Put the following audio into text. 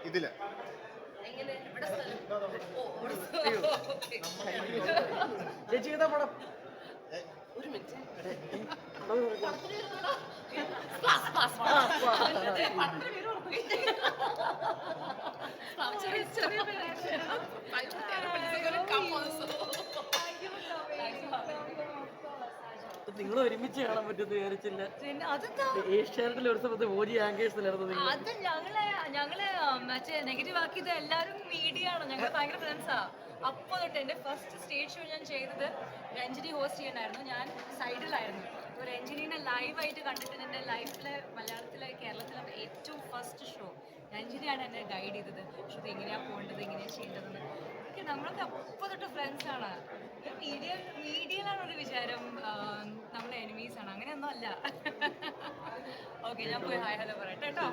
ഇതില് ചേച്ചി ഏതാ പടം? ഒരു മിനിറ്റ് നിങ്ങൾ ഒരുമിച്ച് കാണാൻ പറ്റുമെന്ന് വിചാരിച്ചില്ല. ഏഷ്യാനെറ്റിൽ ഒരു സമയത്ത് ഓജി ആങ്കേഴ്സിലായിരുന്നു നിങ്ങൾ. അത് ഞങ്ങള് മറ്റേ നെഗറ്റീവ് ആക്കിയത് എല്ലാവരും മീഡിയ ആണ്. ഞങ്ങൾ ഭയങ്കര ഫ്രണ്ട്സാ. അപ്പോൾ തൊട്ട് എൻ്റെ ഫസ്റ്റ് സ്റ്റേജ് ഷോ ഞാൻ ചെയ്തത് രഞ്ജിനി ഹോസ്റ്റ് ചെയ്യണ്ടായിരുന്നു. ഞാൻ സൈഡിലായിരുന്നു. അപ്പോൾ രഞ്ജിനീനെ ലൈവായിട്ട് കണ്ടിട്ട് എൻ്റെ ലൈഫിലെ മലയാളത്തിലെ കേരളത്തിലെ ഏറ്റവും ഫസ്റ്റ് ഷോ രഞ്ജിനിയാണ് എന്നെ ഗൈഡ് ചെയ്തത്. ശ്രുതി എങ്ങനെയാണ് പോകേണ്ടത്, എങ്ങനെയാണ് ചെയ്യേണ്ടതെന്ന്. ഓക്കെ, നമ്മളൊക്കെ അപ്പോൾ തൊട്ട് ഫ്രണ്ട്സാണ്. മീഡിയയിലാണ് ഒരു വിചാരം നമ്മളെ എനിമീസാണ്. അങ്ങനെയൊന്നും അല്ല. ഓക്കെ, ഞാൻ പോയി ഹായ് ഹലോ പറയട്ടെ കേട്ടോ.